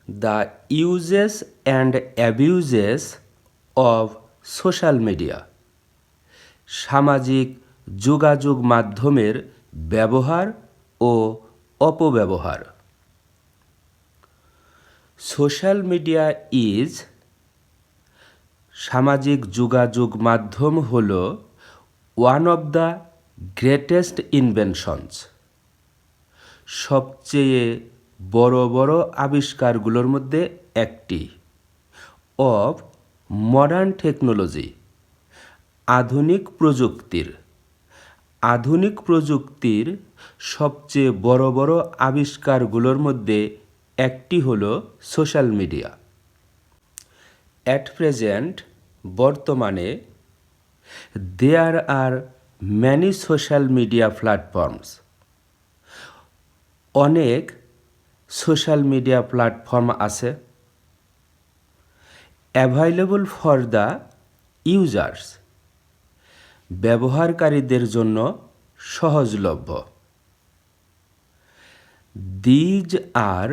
The uses and abuses of social media, সামাজিক যোগাযোগ মাধ্যমের ব্যবহার ও অপব্যবহার। সোশ্যাল মিডিয়া ইজ, সামাজিক যোগাযোগ মাধ্যম হল one of the greatest inventions, সবচেয়ে বড় বড় আবিষ্কারগুলোর মধ্যে একটি, অফ মডার্ন টেকনোলজি, আধুনিক প্রযুক্তির সবচেয়ে বড় বড় আবিষ্কারগুলোর মধ্যে একটি হল সোশ্যাল মিডিয়া। অ্যাট প্রেজেন্ট, বর্তমানে, there are many social media platforms, অনেক সোশ্যাল মিডিয়া প্ল্যাটফর্ম আছে, অ্যাভাইলেবল ফর দ্য ইউজার্স, ব্যবহারকারীদের জন্য সহজলভ্য। দিজ আর,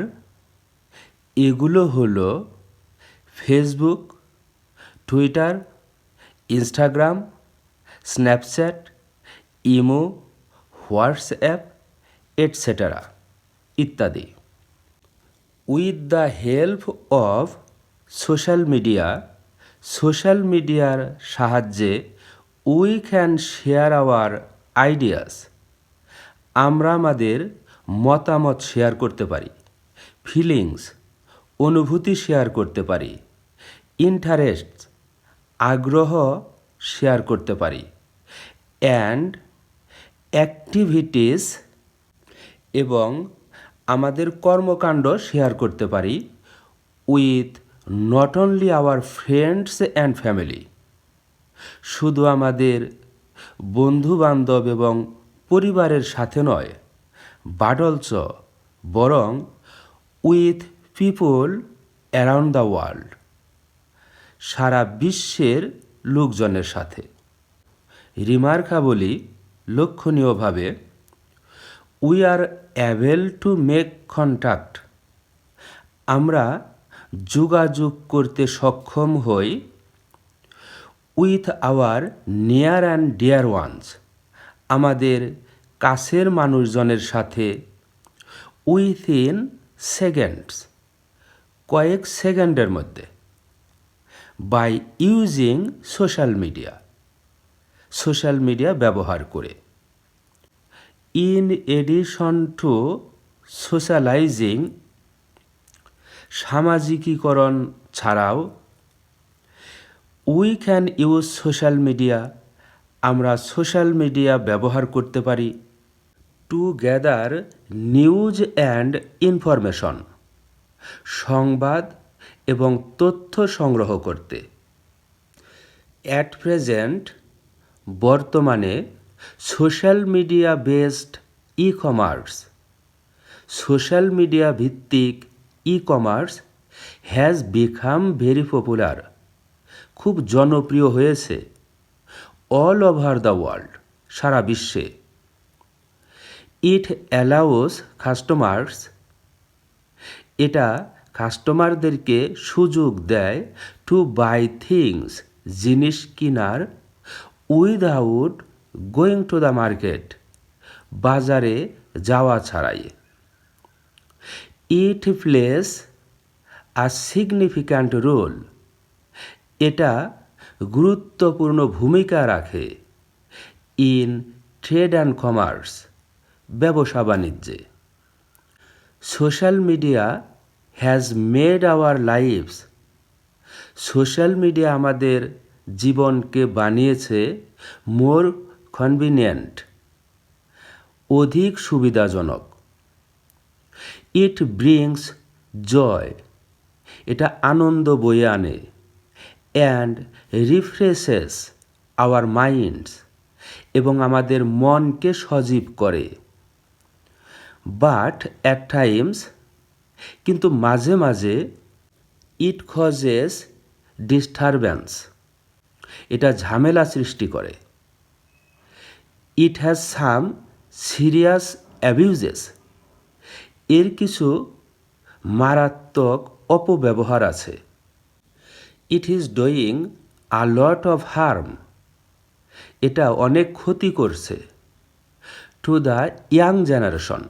এগুলো হলো Facebook, Twitter, Instagram, Snapchat, imo, WhatsApp, etcetera ইত্যাদি। With the help of social মিডিয়ার সাহায্যে we can share our ideas, আমরা আমাদের মতামত শেয়ার করতে পারি, ফিলিংস, অনুভূতি শেয়ার করতে পারি, ইন্টারেস্ট, আগ্রহ শেয়ার করতে পারি, অ্যান্ড অ্যাক্টিভিটিস, এবং আমাদের কর্মকাণ্ড শেয়ার করতে পারি, with not only our friends and family, শুধু আমাদের বন্ধুবান্ধব এবং পরিবারের সাথে নয়, বাট অলসো, বরং with people around the world, সারা বিশ্বের লোকজনের সাথে। রিমার্কাবলি, লক্ষণীয়ভাবে, we are able to make contact, আমরা যোগাযোগ করতে সক্ষম হই, with our near and dear ones, আমাদের কাছের মানুষজনের সাথে, উইথিন সেকেন্ডস, কয়েক সেকেন্ডের মধ্যে, বাই ইউজিং সোশ্যাল মিডিয়া ব্যবহার করে। ইন এডিশন টু সোশ্যালাইজিং, সামাজিকীকরণ ছাড়াও, we can use social media, আমরা সোশ্যাল মিডিয়া ব্যবহার করতে পারি, to gather news and information, সংবাদ এবং তথ্য সংগ্রহ করতে। অ্যাট প্রেজেন্ট, বর্তমানে, social media based social media ভিত্তিক e commerce has become very popular, খুব জনপ্রিয় হয়েছে, অল ওভার দ্য ওয়ার্ল্ড, সারা বিশ্বে। ইট অ্যালাউস কাস্টমার্স, এটা কাস্টমারদেরকে সুযোগ দেয়, টু বাই থিংস, জিনিস কিনার, without going to the market, বাজারে যাওয়া ছাড়াই। ইট প্লেস আ সিগনিফিক্যান্ট রোল, এটা গুরুত্বপূর্ণ ভূমিকা রাখে, ইন ট্রেড অ্যান্ড কমার্স, ব্যবসা বাণিজ্যে। Social media has made our lives, social media আমাদের জীবনকে বানিয়েছে মোর কনভিনিয়েন্ট, অধিক সুবিধাজনক। ইট ব্রিংস জয়, এটা আনন্দ বয়ে আনে, অ্যান্ড রিফ্রেশেস আওয়ার মাইন্ডস, এবং আমাদের মনকে সজীব করে। বাট অ্যাট টাইমস, কিন্তু মাঝে মাঝে, ইট কজেস ডিস্টারবেন্স, এটা ঝামেলা সৃষ্টি করে। It has some serious abuses, এর কিছু মারাত্মক অপব্যবহার আছে। It is doing a lot of harm, এটা অনেক ক্ষতি করছে। টু দ্য ইয়াং জেনারেশন,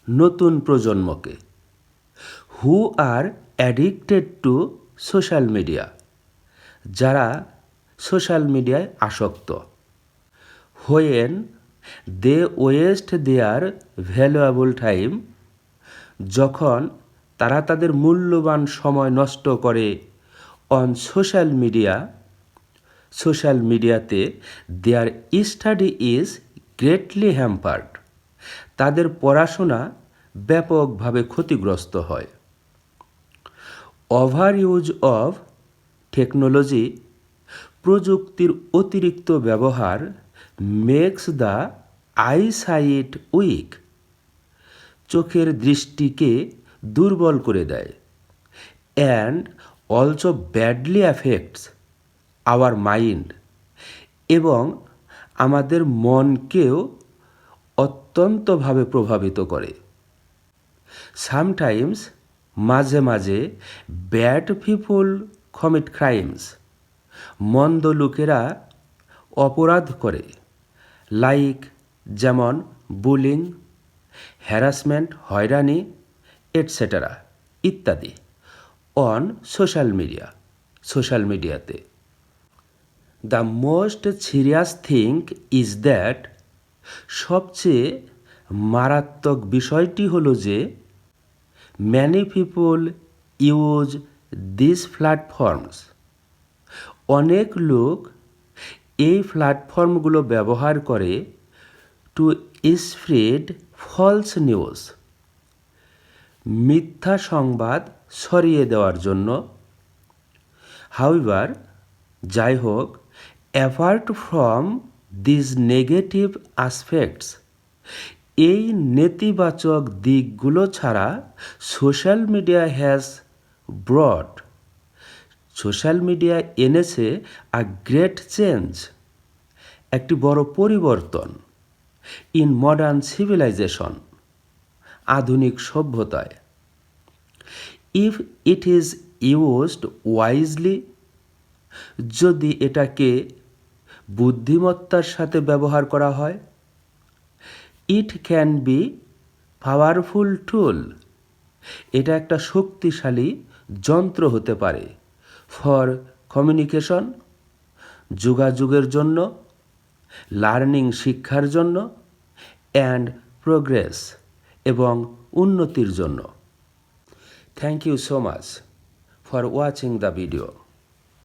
নতুন প্রজন্মকে। Who are addicted to social media, যারা সোশ্যাল মিডিয়ায় আসক্ত। When they waste their valuable time, যখন তারা তাদের মূল্যবান সময় নষ্ট করে অন সোশ্যাল মিডিয়াতে, their study is greatly hampered, তাদের পড়াশোনা ব্যাপকভাবে ক্ষতিগ্রস্ত হয়। ওভার ইউজ অফ টেকনোলজি, প্রযুক্তির অতিরিক্ত ব্যবহার, মেক্স দ্য আইসাইট উইক, চোখের দৃষ্টিকে দুর্বল করে দেয়। And also badly affects our mind, এবং আমাদের মনকেও অত্যন্তভাবে প্রভাবিত করে। সামটাইমস, মাঝে মাঝে, ব্যাড পিপল কমিট ক্রাইমস, মন্দ লোকেরা অপরাধ করে। লাইক, যেমন বুলিং, হ্যারাসমেন্ট, হয়রানি, এটসেটেরা ইত্যাদি, অন সোশ্যাল মিডিয়াতে। The most serious thing is that, সবচেয়ে মারাত্মক বিষয়টি হলো যে, many people use this platforms, অনেক লোক এই প্ল্যাটফর্মগুলো ব্যবহার করে টু স্প্রেড ফলস নিউজ, মিথ্যা সংবাদ ছড়িয়ে দেওয়ার জন্য। হাউএভার, যাই হোক, apart from this negative aspects, এই নেতিবাচক দিকগুলো ছাড়া সোশ্যাল মিডিয়া এনেছে আ গ্রেট চেঞ্জ, একটি বড় পরিবর্তন, ইন মডার্ন সিভিলাইজেশন, আধুনিক সভ্যতায়। If it is used wisely, যদি এটাকে বুদ্ধিমত্তার সাথে ব্যবহার করা হয়। ইট ক্যান বি পাওয়ারফুল টুল, এটা একটা শক্তিশালী যন্ত্র হতে পারে। ফর কমিউনিকেশন, যোগাযোগের জন্য, লার্নিং, শিক্ষার জন্য, অ্যান্ড প্রোগ্রেস, এবং উন্নতির জন্য। Thank you so much for watching the video.